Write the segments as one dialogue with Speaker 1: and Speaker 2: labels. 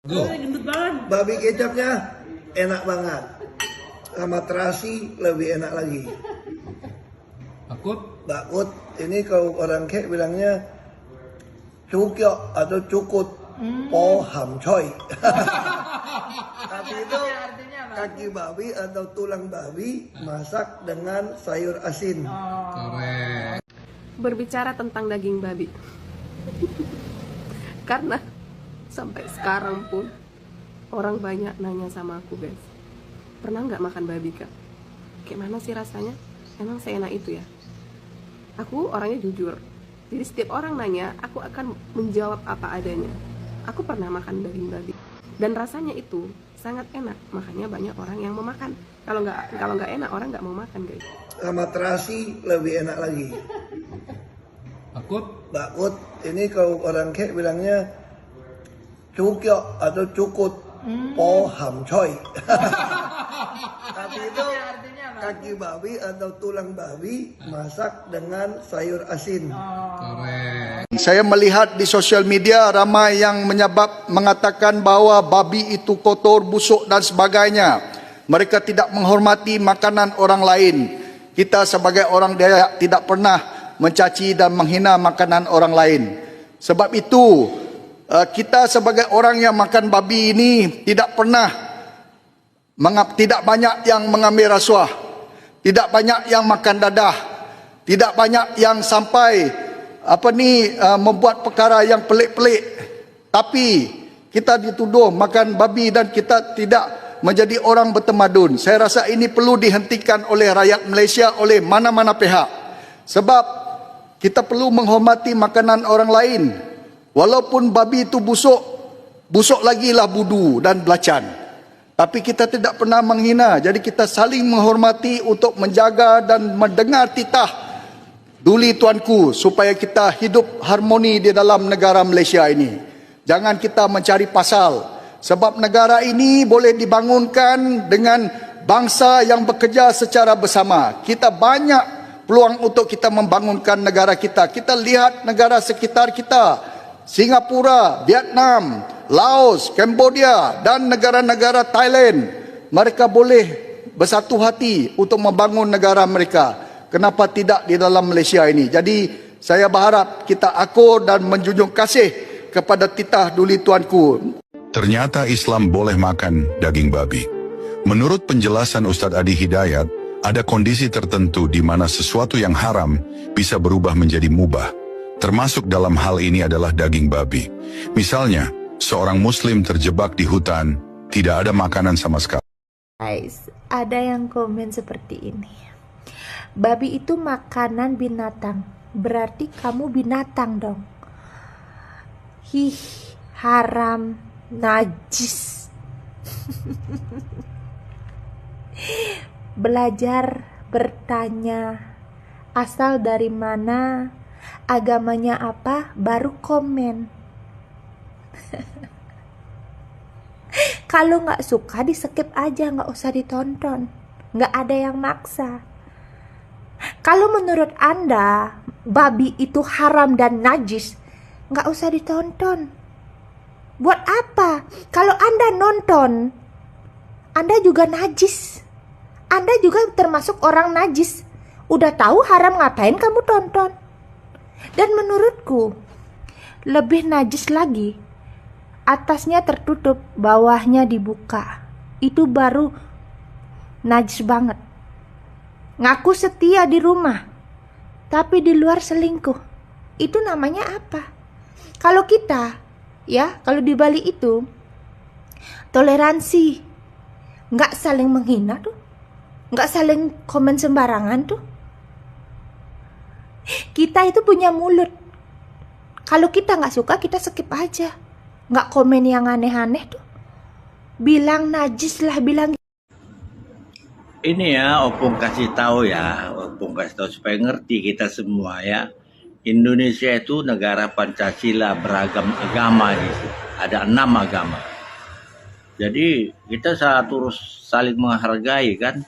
Speaker 1: Gendut banget.
Speaker 2: Babi kecapnya enak banget. Sama terasi lebih enak lagi. Bakut ini kalau orang kek bilangnya cukyok atau cukut po ham choy. Tapi itu kaki babi atau tulang babi masak dengan sayur asin.
Speaker 3: Berbicara tentang daging babi. Karena sampai sekarang pun orang banyak nanya sama aku, guys, pernah nggak makan babi, Kak? Kayak mana sih rasanya? Emang seenak itu ya? Aku orangnya jujur, jadi setiap orang nanya, aku akan menjawab apa adanya. Aku pernah makan daging babi dan rasanya itu sangat enak, makanya banyak orang yang mau makan. Kalau nggak enak, orang nggak mau makan, guys.
Speaker 2: Sama terasi lebih enak lagi. Bakut ini kalau orang kek bilangnya cukyok atau cukut po ham choy. Tapi itu kaki babi atau tulang babi masak dengan sayur asin.
Speaker 4: Saya melihat di sosial media ramai yang mengatakan bahwa babi itu kotor, busuk dan sebagainya. Mereka tidak menghormati makanan orang lain. Kita sebagai orang Dayak tidak pernah mencaci dan menghina makanan orang lain. Sebab itu kita sebagai orang yang makan babi ini tidak banyak yang mengambil rasuah, tidak banyak yang makan dadah, tidak banyak yang sampai membuat perkara yang pelik-pelik. Tapi kita dituduh makan babi dan kita tidak menjadi orang bertamadun. Saya rasa ini perlu dihentikan oleh rakyat Malaysia, oleh mana-mana pihak. Sebab kita perlu menghormati makanan orang lain. Walaupun babi itu busuk lagi lah budu dan belacan. Tapi kita tidak pernah menghina. Jadi kita saling menghormati untuk menjaga dan mendengar titah duli tuanku supaya kita hidup harmoni di dalam negara Malaysia ini. Jangan kita mencari pasal. Sebab negara ini boleh dibangunkan dengan bangsa yang bekerja secara bersama. Kita banyak peluang untuk kita membangunkan negara kita. Kita lihat negara sekitar kita, Singapura, Vietnam, Laos, Cambodia dan negara-negara Thailand. Mereka boleh bersatu hati untuk membangun negara mereka. Kenapa tidak di dalam Malaysia ini? Jadi saya berharap kita akur dan menjunjung kasih kepada titah duli tuanku.
Speaker 5: Ternyata Islam boleh makan daging babi. Menurut penjelasan Ustadz Adi Hidayat, ada kondisi tertentu di mana sesuatu yang haram bisa berubah menjadi mubah. Termasuk dalam hal ini adalah daging babi. Misalnya, seorang muslim terjebak di hutan, tidak ada makanan sama sekali.
Speaker 6: Guys, ada yang komen seperti ini. Babi itu makanan binatang, berarti kamu binatang dong. Hih, haram, najis. Belajar bertanya asal dari mana, agamanya apa, baru komen. Kalau nggak suka di skip aja, nggak usah ditonton, nggak ada yang maksa. Kalau menurut Anda babi itu haram dan najis, nggak usah ditonton. Buat apa? Kalau Anda nonton, Anda juga najis. Anda juga termasuk orang najis. Udah tahu haram, ngapain kamu tonton? Dan menurutku lebih najis lagi, atasnya tertutup, bawahnya dibuka. Itu baru najis banget. Ngaku setia di rumah, tapi di luar selingkuh. Itu namanya apa? Kalau kita, ya, kalau di Bali itu toleransi, nggak saling menghina tuh. Nggak saling komen sembarangan tuh. Kita itu punya mulut. Kalau kita nggak suka, kita skip aja. Nggak komen yang aneh-aneh tuh. Bilang najis lah, bilang.
Speaker 7: Ini ya, Opung kasih tahu ya. Opung kasih tahu supaya ngerti kita semua ya. Indonesia itu negara Pancasila, beragam agama di situ. Ada 6 agama. Jadi kita harus saling menghargai kan.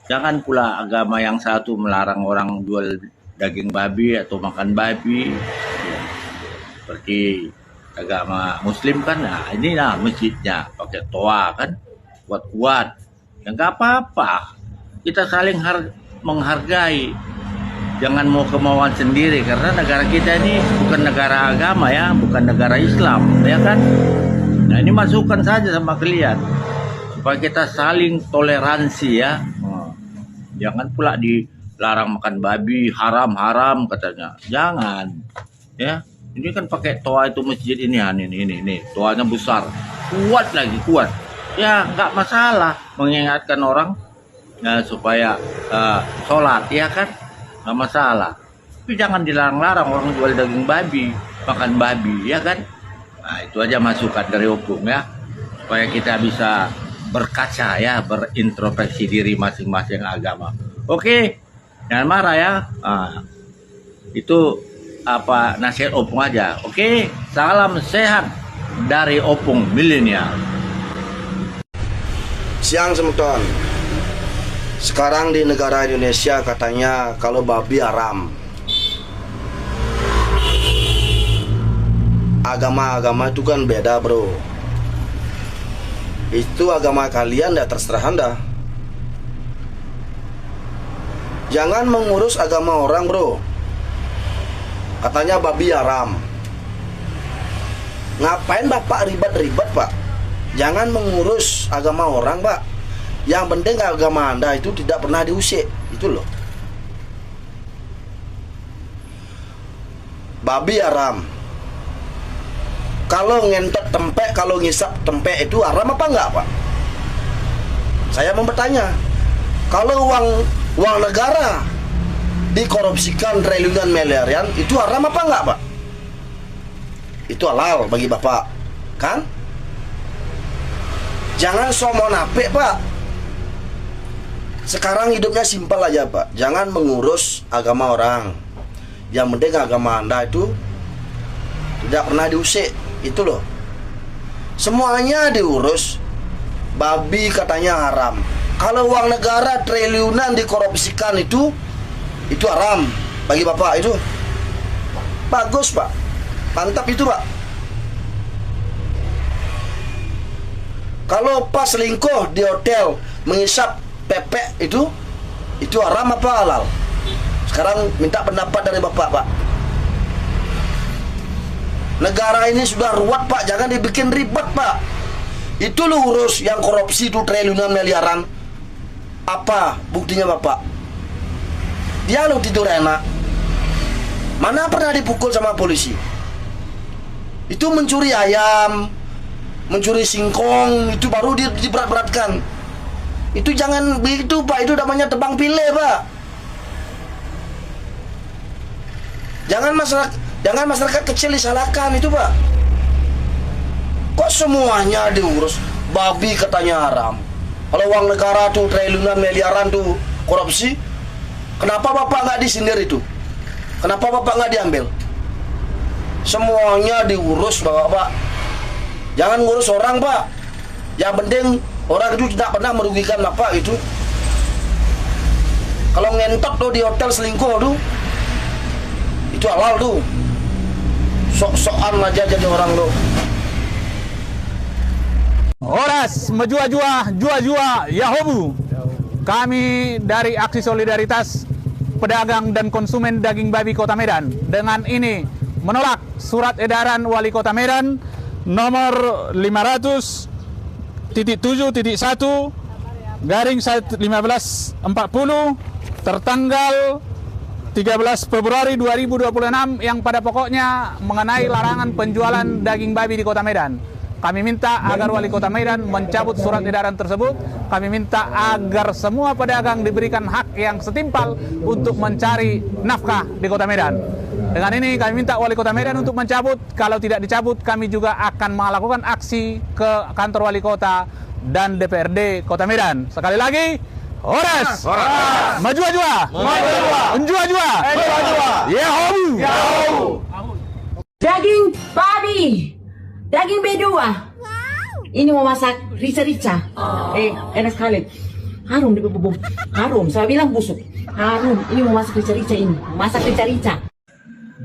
Speaker 7: Jangan pula agama yang satu melarang orang jual daging babi atau makan babi. Ya. Seperti agama Muslim kan, nah inilah masjidnya pakai toa kan, kuat-kuat. Ya nggak apa-apa, kita saling menghargai. Jangan mau kemauan sendiri, karena negara kita ini bukan negara agama ya, bukan negara Islam ya kan. Nah ini masukan saja sama kalian supaya kita saling toleransi ya. Jangan pula dilarang makan babi, haram katanya. Jangan ya. Ini kan pakai toa itu masjid ini, toanya besar, kuat lagi kuat. Ya nggak masalah mengingatkan orang supaya sholat ya kan, nggak masalah. Tapi jangan dilarang-larang orang jual daging babi, makan babi ya kan. Nah itu aja masukan dari Opung ya, supaya kita bisa berkaca ya, berintrospeksi diri masing-masing agama. Oke, jangan marah ya. Itu apa nasihat Opung aja. Oke, salam sehat dari Opung Milenial.
Speaker 1: Siang semuton. Sekarang di negara Indonesia katanya kalau babi haram. Agama-agama itu kan beda bro. Itu agama kalian ya terserah Anda. Jangan mengurus agama orang bro. Katanya babi haram. Ngapain bapak ribet-ribet pak? Jangan mengurus agama orang pak. Yang penting agama Anda itu tidak pernah diusik. Itu loh. Babi haram. Kalau ngentot tempe, kalau ngisap tempe itu haram apa enggak pak? Saya mau bertanya. Kalau uang negara dikorupsikan triliunan miliaran, itu haram apa enggak pak? Itu halal bagi bapak, kan? Jangan sombong napik pak. Sekarang hidupnya simpel aja pak. Jangan mengurus agama orang. Yang penting agama Anda itu tidak pernah diusik. Itu loh. Semuanya diurus. Babi katanya haram. Kalau uang negara triliunan dikorupsikan itu haram bagi bapak itu. Bagus pak. Mantap itu pak. Kalau pas selingkuh di hotel mengisap pepek itu haram apa halal? Sekarang minta pendapat dari bapak pak. Negara ini sudah ruwet pak, jangan dibikin ribet pak. Itu lo urus yang korupsi itu triliunan miliaran. Apa buktinya bapak? Dia lo tidur enak. Mana pernah dipukul sama polisi? Itu mencuri ayam, mencuri singkong, itu baru diberat-beratkan. Itu jangan begitu pak, itu namanya tebang pilih pak. Jangan masyarakat kecil disalahkan itu pak. Kok semuanya diurus? Babi katanya haram. Kalau uang negara tuh triliunan miliaran tuh korupsi, kenapa bapak nggak disindir itu? Kenapa bapak nggak diambil? Semuanya diurus bapak. Jangan ngurus orang pak. Yang penting orang itu tidak pernah merugikan bapak itu. Kalau ngentot tuh di hotel selingkuh tuh, itu halal tuh. Sok-sokan aja jadi orang tuh.
Speaker 8: Oras jua-jua Yahobu. Kami dari Aksi Solidaritas Pedagang dan Konsumen Daging Babi Kota Medan dengan ini menolak surat edaran Wali Kota Medan nomor 500.1/1540 tertanggal 13 Februari 2026 yang pada pokoknya mengenai larangan penjualan daging babi di Kota Medan. Kami minta agar Wali Kota Medan mencabut surat edaran tersebut. Kami minta agar semua pedagang diberikan hak yang setimpal untuk mencari nafkah di Kota Medan. Dengan ini kami minta Wali Kota Medan untuk mencabut. Kalau tidak dicabut, kami juga akan melakukan aksi ke kantor Wali Kota dan DPRD Kota Medan. Sekali lagi, Horas! Maju-jua! Unjua-jua! Yahobu!
Speaker 9: Daging babi, daging B2. Ini mau masak rica-rica. Enak sekali. Harum di bubuk. Harum, saya bilang busuk. Harum. Ini mau masak rica-rica ini. Masak rica-rica.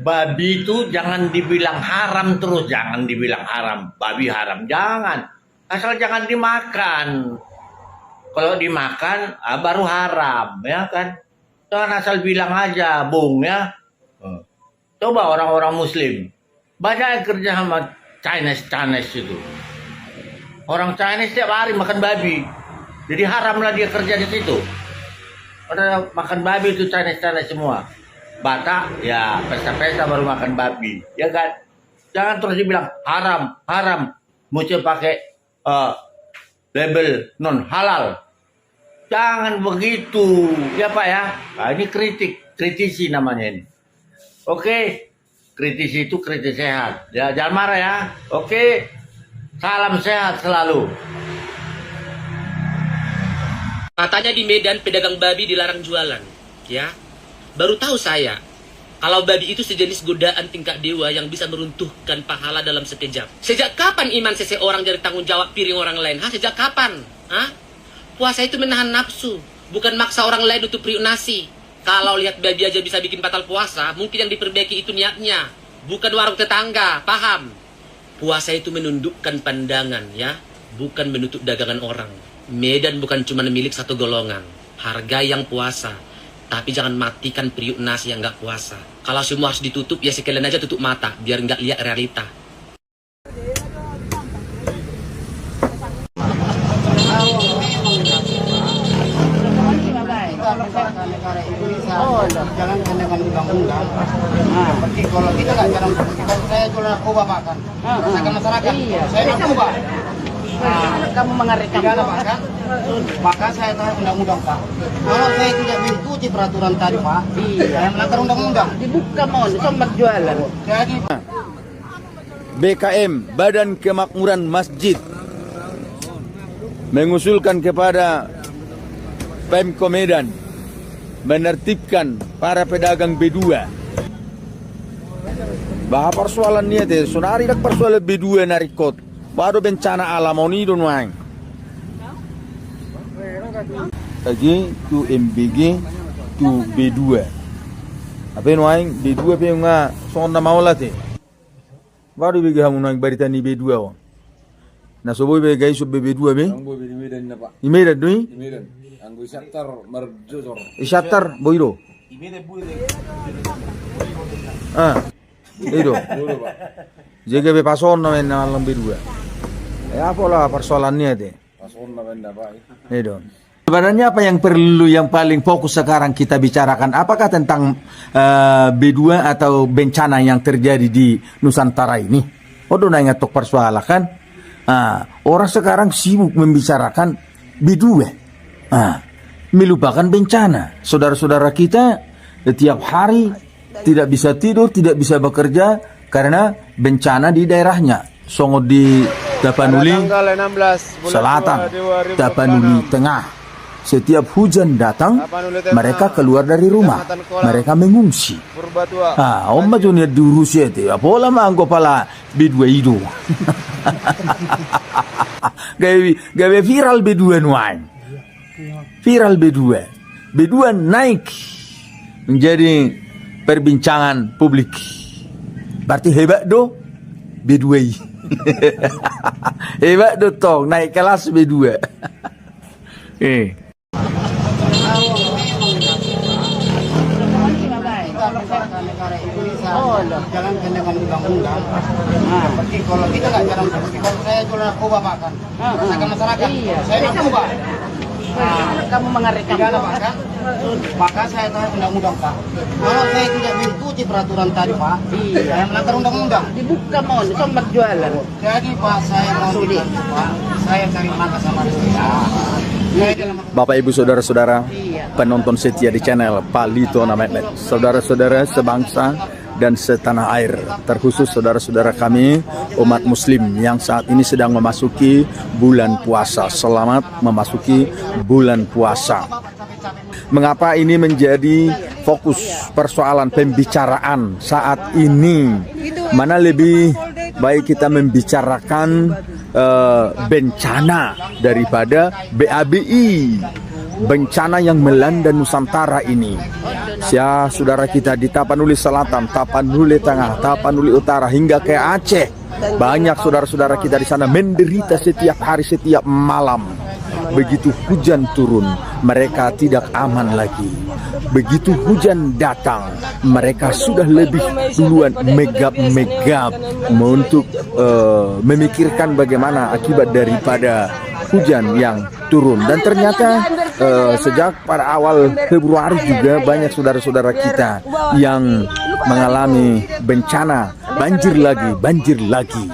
Speaker 7: babi itu jangan dibilang haram terus, jangan dibilang haram, babi haram, jangan. Asal jangan dimakan. Kalau dimakan baru haram, ya kan? Jangan asal bilang aja, Bung, ya. Coba orang-orang Muslim, banyak yang kerja sama Chinese itu. Orang Chinese tiap hari makan babi, jadi haramlah dia kerja di situ. Orang makan babi itu Chinese semua. Batak, ya pesta-pesta baru makan babi, ya kan? Jangan terus dibilang haram, mesti pakai label non halal. Jangan begitu, ya Pak ya. Nah, ini kritisi namanya ini. Oke, kritisi itu kritis sehat. Ya, jangan marah ya. Oke, salam sehat selalu.
Speaker 10: Katanya di Medan pedagang babi dilarang jualan, ya. Baru tahu saya, kalau babi itu sejenis godaan tingkat dewa yang bisa meruntuhkan pahala dalam sekejap. Sejak kapan iman seseorang jadi tanggung jawab piring orang lain? Sejak kapan? Puasa itu menahan nafsu, bukan maksa orang lain untuk periuk nasi. Kalau lihat babi aja bisa bikin batal puasa, mungkin yang diperbaiki itu niatnya, bukan warung tetangga, paham? Puasa itu menundukkan pandangan, ya, bukan menutup dagangan orang. Medan bukan cuma milik satu golongan. Hargai yang puasa, tapi jangan matikan periuk nasi yang nggak puasa. Kalau semua harus ditutup, ya sekalian aja tutup mata, biar nggak lihat realita.
Speaker 11: Negara Indonesia jalankan dengan undang-undang. Seperti kalau kita nggak jalan, kalau saya jual narkoba makan, masyarakat saya narkoba. Kamu mengerikan makan, maka saya tahu undang-undang Pak. Kalau saya tidak mengikuti peraturan tadi Pak, saya melanggar undang-undang. Dibuka mohon, sobat jualan. Jadi
Speaker 12: BKM, Badan Kemakmuran Masjid, mengusulkan kepada Pemko Medan menertibkan para pedagang B2. Bah persoalannya teh, sonari dak persoalan B2 narikot. Baru bencana alam oni don wang. Lagi tu MBG tu B2. Apa yang wang B2 pe nga sonda maula teh. Baru bagi hamun wang berita ni B2 on. Na soboy be guys sub B2 be.
Speaker 13: Di Medan na Pak.
Speaker 12: Di Medan doi?
Speaker 13: Di Medan. Anggo Shakhtar Marjosor.
Speaker 12: Shakhtar boiro.
Speaker 13: Di Medan buire.
Speaker 12: Itu. Jaga be pason na men alam B2. Ya apalah persoalannya deh.
Speaker 13: Pason na benda Pak.
Speaker 12: Itu. Sebenarnya apa yang perlu yang paling fokus sekarang kita bicarakan? Apakah tentang B2 atau bencana yang terjadi di Nusantara ini? Udah nanya tok persoalan kan? Orang sekarang sibuk membicarakan B2. Melupakan bencana. Saudara-saudara kita setiap hari tidak bisa tidur, tidak bisa bekerja karena bencana di daerahnya. Songo di Tapanuli Selatan, Tapanuli Tengah. Setiap hujan datang, mereka keluar dari rumah, mereka mengungsi. Om junior di Rusia itu, apalah manggo pala B2 itu. Gawe viral B2 nuan. Viral B2 naik menjadi perbincangan publik. Berarti hebat do B2. Hebat do tong naik kelas B2.
Speaker 11: negara Indonesia jalankan dengan undang-undang. Seperti kalau kita nggak jalan, seperti kalau saya jual narkoba makan, masyarakat, saya narkoba. Kamu mengerikan makan, maka saya tahu undang-undang Pak. Kalau saya tidak mengikuti peraturan tadi Pak, saya melanggar undang-undang. Dibuka mohon, sobat jualan. Jadi Pak, saya mau Pak, saya cari makan sama istri.
Speaker 12: Bapak Ibu Saudara-saudara penonton setia di channel Palito Namet, saudara-saudara sebangsa dan setanah air, terkhusus saudara-saudara kami umat muslim yang saat ini sedang memasuki bulan puasa. Selamat memasuki bulan puasa. Mengapa ini menjadi fokus persoalan pembicaraan saat ini? Mana lebih baik kita membicarakan bencana daripada BABI, bencana yang melanda Nusantara ini. saudara kita di Tapanuli Selatan, Tapanuli Tengah, Tapanuli Utara hingga ke Aceh. Banyak saudara-saudara kita di sana menderita setiap hari, setiap malam. Begitu hujan turun, mereka tidak aman lagi. Begitu hujan datang, mereka sudah lebih duluan megap-megap untuk memikirkan bagaimana akibat daripada hujan yang turun. Dan ternyata sejak pada awal Februari juga banyak saudara-saudara kita yang mengalami bencana banjir lagi.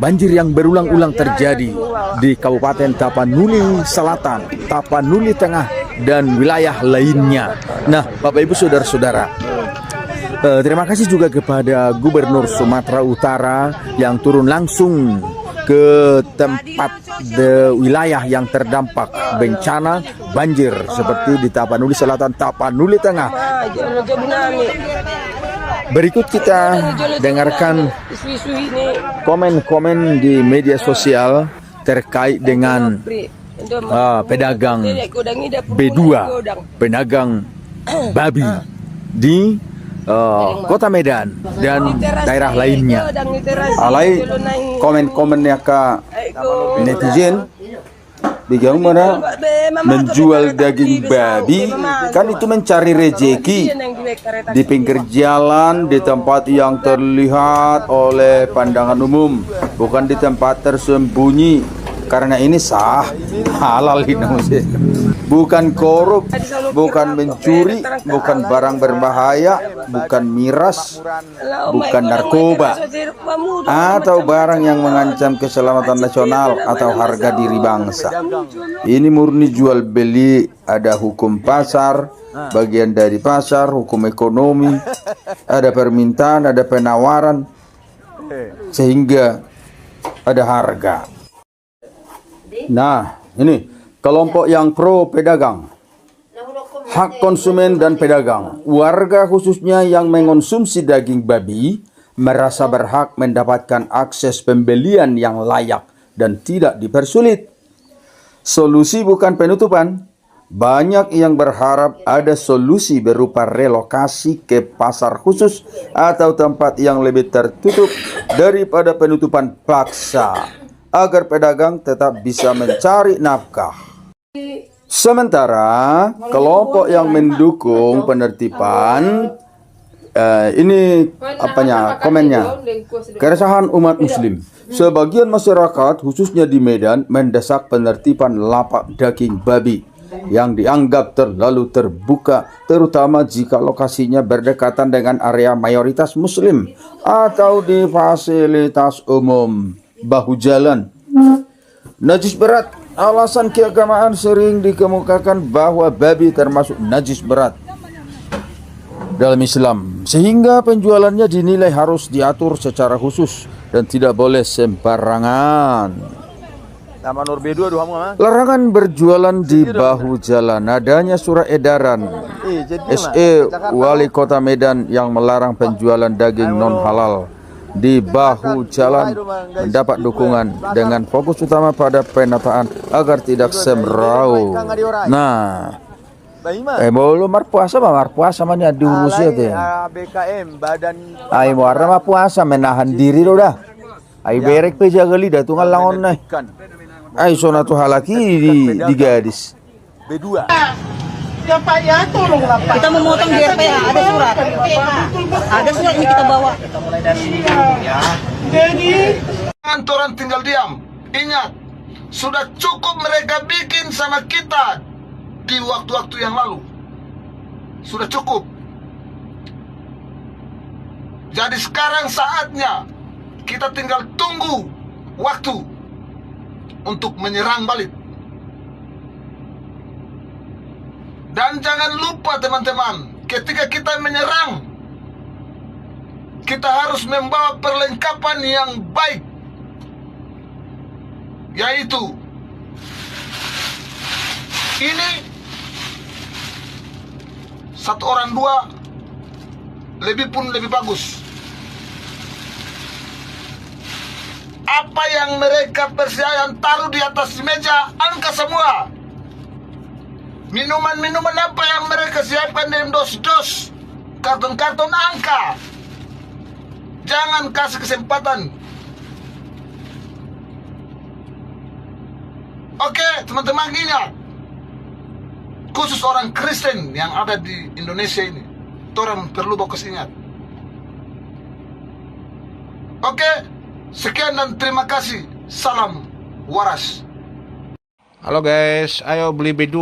Speaker 12: Banjir yang berulang-ulang terjadi di Kabupaten Tapanuli Selatan, Tapanuli Tengah, dan wilayah lainnya. Nah, Bapak Ibu saudara-saudara, terima kasih juga kepada Gubernur Sumatera Utara yang turun langsung ke tempat wilayah yang terdampak bencana banjir seperti di Tapanuli Selatan, Tapanuli Tengah. Berikut kita dengarkan komen-komen di media sosial terkait dengan pedagang B2, pedagang babi di Kota Medan dan daerah lainnya. Alai komen-komennya ke netizen, bagaimana menjual daging babi, kan itu mencari rejeki di pinggir jalan, di tempat yang terlihat oleh pandangan umum, bukan di tempat tersembunyi. Karena ini sah, halal ini, bukan korup, bukan mencuri, bukan barang berbahaya, bukan miras, bukan narkoba, atau barang yang mengancam keselamatan nasional atau harga diri bangsa. Ini murni jual beli, ada hukum pasar, bagian dari pasar, hukum ekonomi, ada permintaan, ada penawaran, sehingga ada harga. Nah, ini kelompok yang pro pedagang, hak konsumen dan pedagang. Warga khususnya yang mengonsumsi daging babi merasa berhak mendapatkan akses pembelian yang layak dan tidak dipersulit. Solusi bukan penutupan. Banyak yang berharap ada solusi berupa relokasi ke pasar khusus atau tempat yang lebih tertutup daripada penutupan paksa, agar pedagang tetap bisa mencari nafkah. Sementara kelompok yang mendukung penertiban, ini komennya, keresahan umat muslim. Sebagian masyarakat khususnya di Medan mendesak penertiban lapak daging babi yang dianggap terlalu terbuka, terutama jika lokasinya berdekatan dengan area mayoritas muslim atau di fasilitas umum, bahu jalan. Najis berat. Alasan keagamaan sering dikemukakan bahwa babi termasuk najis berat dalam Islam, sehingga penjualannya dinilai harus diatur secara khusus dan tidak boleh sembarangan. Larangan berjualan di bahu jalan. Adanya surat edaran SE Wali Kota Medan yang melarang penjualan daging non halal di bahu jalan mendapat dukungan dengan fokus utama pada penataan agar tidak semrau. Nah, belum marpuasa mana diurusi itu. Ai warna puasa menahan diri lo dah. Ai berek pe jaga lidah tunggal langon nih. Ai sonatu halaki di gadis. B2.
Speaker 14: Ya Pak ya, tolong lah Pak. Kita memotong di RPH, ada surat. Ada surat ini kita bawa. Kita mulai dari sini ya. Jadi,
Speaker 1: orang tinggal diam. Ingat, sudah cukup mereka bikin sama kita di waktu-waktu yang lalu. Sudah cukup. Jadi sekarang saatnya kita tinggal tunggu waktu untuk menyerang balik. Dan jangan lupa teman-teman, ketika kita menyerang, kita harus membawa perlengkapan yang baik, yaitu ini 1 orang 2, lebih pun lebih bagus. Apa yang mereka persediaan taruh di atas meja, angkat semua.
Speaker 15: Minuman-minuman apa yang mereka siapkan dalam dos-dos, karton-karton angka. Jangan kasih kesempatan. Oke, teman-teman, ingat. Khusus orang Kristen yang ada di Indonesia ini, orang perlu fokus ingat. Oke, sekian dan terima kasih. Salam waras.
Speaker 16: Halo guys, ayo beli B2.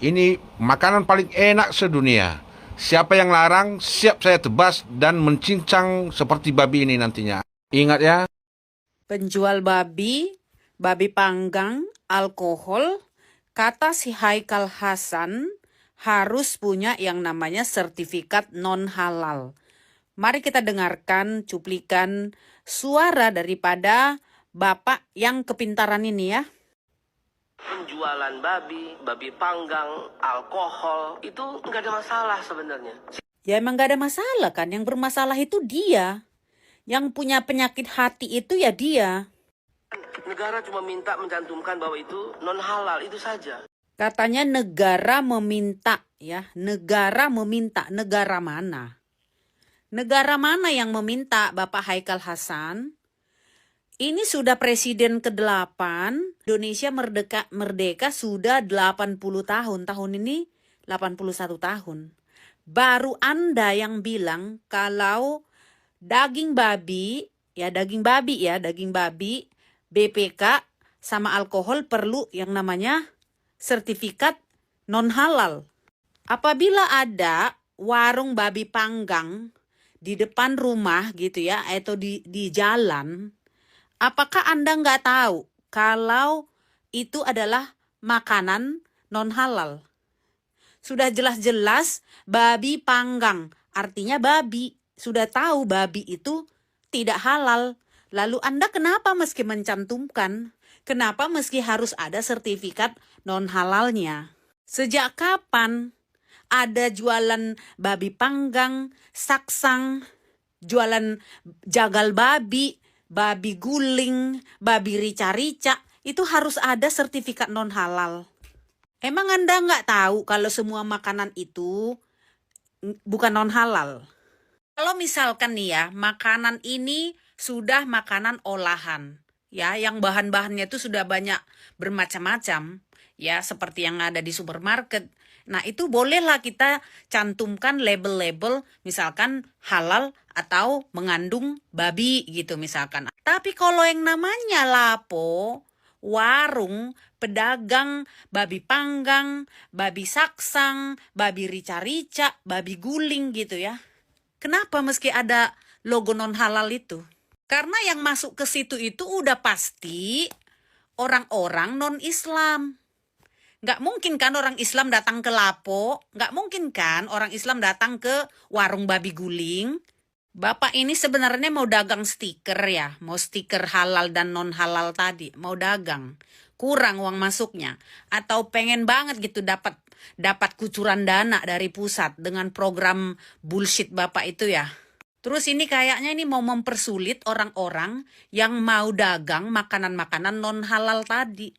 Speaker 16: Ini makanan paling enak sedunia. Siapa yang larang, siap saya tebas dan mencincang seperti babi ini nantinya. Ingat ya.
Speaker 17: Penjual babi, babi panggang, alkohol, kata si Haikal Hasan harus punya yang namanya sertifikat non-halal. Mari kita dengarkan cuplikan suara daripada Bapak yang kepintaran ini ya.
Speaker 18: Penjualan babi panggang, alkohol, itu nggak ada masalah sebenarnya.
Speaker 17: Ya emang nggak ada masalah kan, yang bermasalah itu dia. Yang punya penyakit hati itu ya dia.
Speaker 18: Negara cuma minta mencantumkan bahwa itu non halal, itu saja.
Speaker 17: Katanya negara meminta ya, negara meminta, negara mana? Negara mana yang meminta Bapak Haikal Hasan? Ini sudah presiden ke-8, Indonesia merdeka sudah 80 tahun. Tahun ini 81 tahun. Baru Anda yang bilang kalau daging babi, BPK sama alkohol perlu yang namanya sertifikat non-halal. Apabila ada warung babi panggang di depan rumah gitu ya, atau di jalan, apakah Anda nggak tahu kalau itu adalah makanan non-halal? Sudah jelas-jelas babi panggang, artinya babi. Sudah tahu babi itu tidak halal. Lalu Anda kenapa meski mencantumkan? Kenapa meski harus ada sertifikat non-halalnya? Sejak kapan ada jualan babi panggang, saksang, jualan jagal babi, babi guling, babi rica-rica, itu harus ada sertifikat non-halal. Emang Anda nggak tahu kalau semua makanan itu bukan non-halal? Kalau misalkan nih ya, makanan ini sudah makanan olahan, ya, yang bahan-bahannya itu sudah banyak bermacam-macam, ya, seperti yang ada di supermarket. Nah, itu bolehlah kita cantumkan label-label, misalkan halal atau mengandung babi gitu misalkan. Tapi kalau yang namanya lapo, warung, pedagang, babi panggang, babi saksang, babi rica-rica, babi guling gitu ya. Kenapa meski ada logo non-halal itu? Karena yang masuk ke situ itu udah pasti orang-orang non-Islam. Nggak mungkin kan orang Islam datang ke lapo, nggak mungkin kan orang Islam datang ke warung babi guling. Bapak ini sebenarnya mau dagang stiker ya, mau stiker halal dan non-halal tadi, mau dagang. Kurang uang masuknya, atau pengen banget gitu dapat kucuran dana dari pusat dengan program bullshit Bapak itu ya. Terus ini kayaknya ini mau mempersulit orang-orang yang mau dagang makanan-makanan non-halal tadi.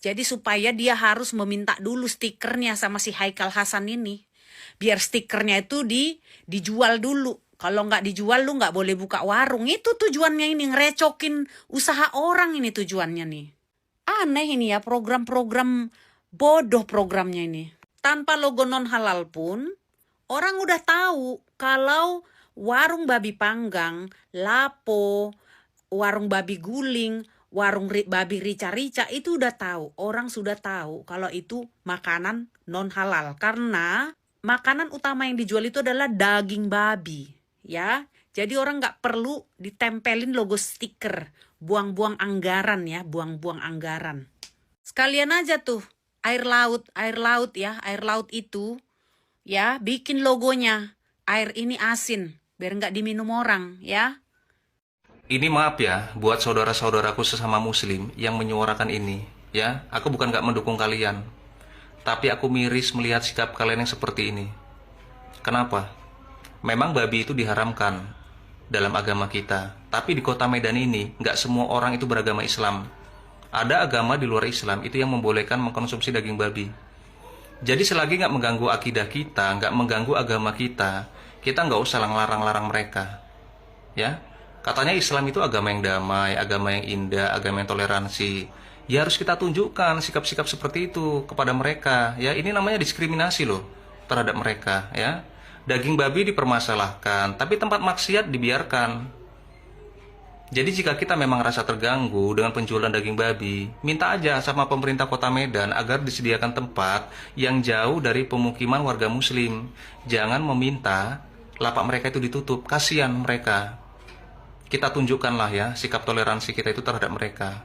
Speaker 17: Jadi supaya dia harus meminta dulu stikernya sama si Haikal Hasan ini. Biar stikernya itu dijual dulu. Kalau nggak dijual lu nggak boleh buka warung. Itu tujuannya ini, ngerecokin usaha orang ini tujuannya nih. Aneh ini ya, program-program bodoh programnya ini. Tanpa logo non-halal pun, orang udah tahu kalau warung babi panggang, lapo, warung babi guling, warung babi rica-rica itu udah tahu. Orang sudah tahu kalau itu makanan non-halal. Karena makanan utama yang dijual itu adalah daging babi. Ya, jadi orang nggak perlu ditempelin logo stiker. Buang-buang anggaran ya, buang-buang anggaran. Sekalian aja tuh, air laut ya, air laut itu ya bikin logonya. Air ini asin, biar nggak diminum orang ya.
Speaker 19: Ini maaf ya, buat saudara-saudaraku sesama muslim yang menyuarakan ini, ya. Aku bukan gak mendukung kalian, tapi aku miris melihat sikap kalian yang seperti ini. Kenapa? Memang babi itu diharamkan dalam agama kita, tapi di kota Medan ini gak semua orang itu beragama Islam. Ada agama di luar Islam itu yang membolehkan mengkonsumsi daging babi. Jadi selagi nggak mengganggu akidah kita, nggak mengganggu agama kita nggak usah larang-larang mereka. Ya, katanya Islam itu agama yang damai, agama yang indah, agama yang toleransi. Ya harus kita tunjukkan sikap-sikap seperti itu kepada mereka. Ya, ini namanya diskriminasi loh terhadap mereka. Ya, daging babi dipermasalahkan, tapi tempat maksiat dibiarkan. Jadi jika kita memang rasa terganggu dengan penjualan daging babi, minta aja sama pemerintah Kota Medan agar disediakan tempat yang jauh dari pemukiman warga muslim. Jangan meminta lapak mereka itu ditutup, kasihan mereka. Kita tunjukkanlah ya sikap toleransi kita itu terhadap mereka.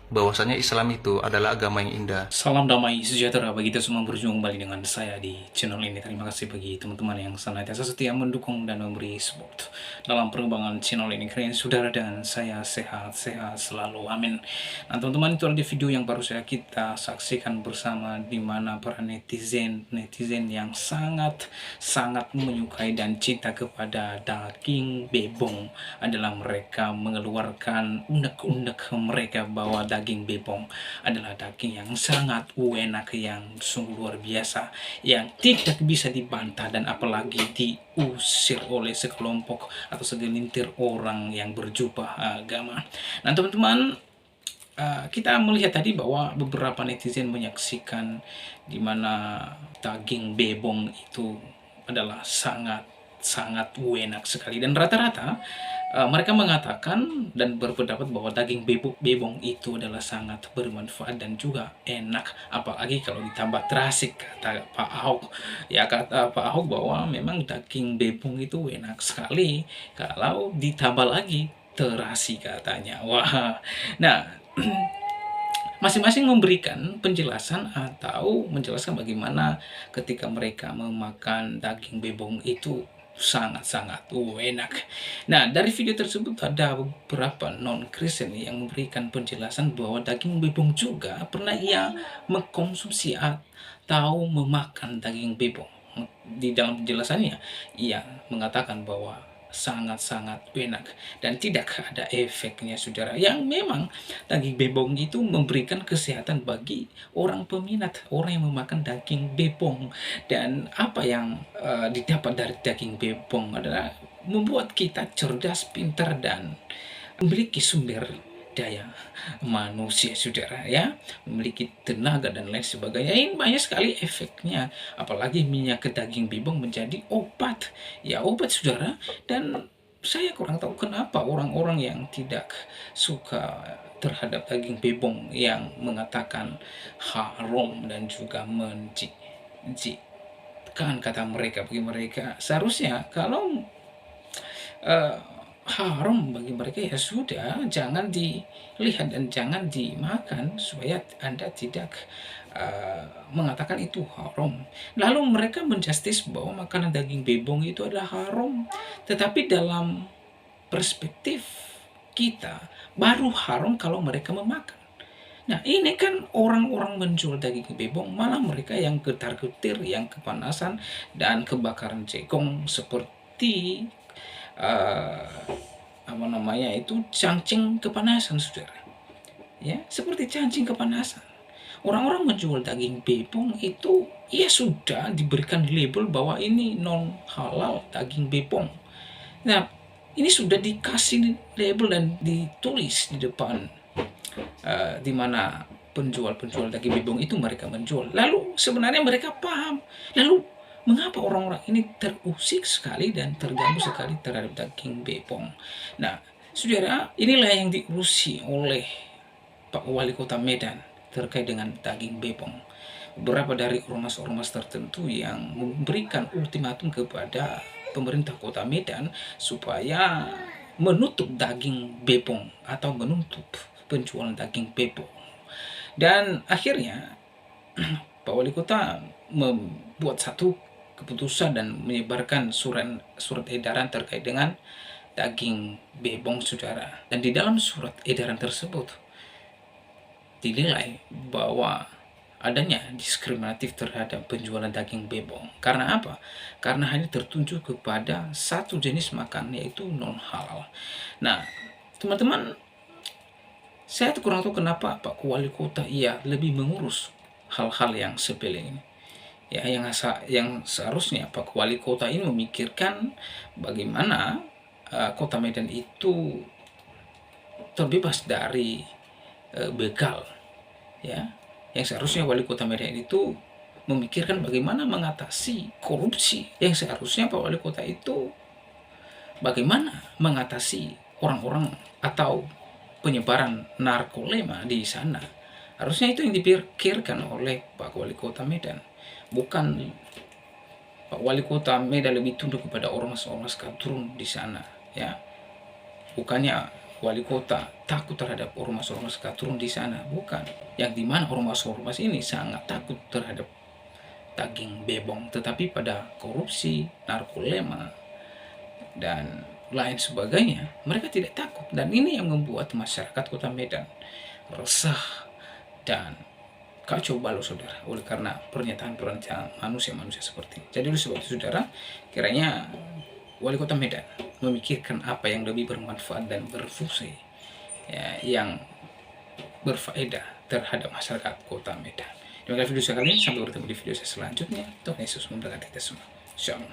Speaker 19: Bahwasanya Islam itu adalah agama yang indah.
Speaker 20: Salam damai sejahtera bagi kita semua, berjumpa kembali dengan saya di channel ini. Terima kasih bagi teman-teman yang senantiasa setia mendukung dan memberi support dalam perkembangan channel ini. Kalian saudara dan saya sehat-sehat selalu, amin. Nah teman-teman, itu ada video yang baru saja kita saksikan bersama, di mana para netizen yang sangat menyukai dan cinta kepada daging bebong adalah mereka mengeluarkan unek-unek mereka bahwa daging bebong adalah daging yang sangat enak, yang sungguh luar biasa, yang tidak bisa dibantah dan apalagi diusir oleh sekelompok atau segelintir orang yang berjubah agama. Nah teman-teman, kita melihat tadi bahwa beberapa netizen menyaksikan di mana daging bebong itu adalah sangat enak sekali, dan rata-rata mereka mengatakan dan berpendapat bahwa daging bebong itu adalah sangat bermanfaat dan juga enak, apalagi kalau ditambah terasi, kata Pak Ahok. Ya, kata Pak Ahok bahwa memang daging bebong itu enak sekali kalau ditambah lagi terasi, katanya. Wah, nah masing-masing memberikan penjelasan atau menjelaskan bagaimana ketika mereka memakan daging bebong itu sangat enak. Nah, dari video tersebut ada beberapa non-Kristen yang memberikan penjelasan bahwa daging bebong juga pernah ia mengkonsumsi atau memakan daging bebong. Di dalam penjelasannya, ia mengatakan bahwa sangat enak dan tidak ada efeknya, saudara. Yang memang daging bebong itu memberikan kesehatan bagi orang peminat, orang yang memakan daging bebong. Dan apa yang didapat dari daging bebong adalah membuat kita cerdas, pintar, dan memiliki sumber daya manusia, saudara, ya, memiliki tenaga dan lain sebagainya. Ini banyak sekali efeknya, apalagi minyak daging bebong menjadi obat, ya, obat, saudara. Dan saya kurang tahu kenapa orang-orang yang tidak suka terhadap daging bebong yang mengatakan haram dan juga menjijikkan, kata mereka. Bagi mereka seharusnya kalau haram bagi mereka, ya sudah, jangan dilihat dan jangan dimakan supaya Anda tidak mengatakan itu haram. Lalu mereka menjustis bahwa makanan daging bebong itu adalah haram, tetapi dalam perspektif kita baru haram kalau mereka memakan. Nah, ini kan orang-orang menjual daging bebong, malah mereka yang getar-getir, yang kepanasan dan kebakaran jegong seperti cacing kepanasan, saudara. Ya, seperti cacing kepanasan. Orang-orang menjual daging bebong itu ya sudah diberikan label bahwa ini non halal daging bebong. Nah, ini sudah dikasih label dan ditulis di depan di mana penjual daging bebong itu mereka menjual. Lalu sebenarnya mereka paham. Lalu mengapa orang-orang ini terusik sekali dan terganggu sekali terhadap daging bebong? Nah, saudara, inilah yang diurusi oleh Pak Wali Kota Medan terkait dengan daging bebong. Beberapa dari ormas-ormas tertentu yang memberikan ultimatum kepada pemerintah Kota Medan supaya menutup daging bebong atau menutup penjualan daging bebong. Dan akhirnya Pak Wali Kota membuat satu keputusan dan menyebarkan surat edaran terkait dengan daging bebong, saudara. Dan di dalam surat edaran tersebut dinilai bahwa adanya diskriminatif terhadap penjualan daging bebong. Karena apa? Karena hanya tertuju kepada satu jenis makan, yaitu non halal. Nah, teman-teman, saya kurang tahu kenapa Pak Wali Kota ia lebih mengurus hal-hal yang sepele ini. Ya, yang seharusnya Pak Wali Kota ini memikirkan bagaimana Kota Medan itu terbebas dari begal. Ya, yang seharusnya Wali Kota Medan itu memikirkan bagaimana mengatasi korupsi. Yang seharusnya Pak Wali Kota itu bagaimana mengatasi orang-orang atau penyebaran narkotika di sana. Harusnya itu yang dipikirkan oleh Pak Wali Kota Medan. Bukan Pak Wali Kota Medan lebih tunduk kepada ormas-ormas kadrun di sana, ya. Bukannya Wali Kota takut terhadap ormas-ormas kadrun di sana, bukan. Yang dimana ormas-ormas ini sangat takut terhadap daging bebong, tetapi pada korupsi, narkotika, dan lain sebagainya mereka tidak takut. Dan ini yang membuat masyarakat Kota Medan resah dan kacau balau, saudara, oleh karena pernyataan-pernyataan manusia-manusia seperti ini. Jadi oleh sebab itu, saudara, kiranya Wali Kota Medan memikirkan apa yang lebih bermanfaat dan berfungsi, ya, yang berfaedah terhadap masyarakat Kota Medan. Terima kasih video saya kali ini. Sampai bertemu di video saya selanjutnya. Tuhan Yesus memberkati kita semua. Shalom.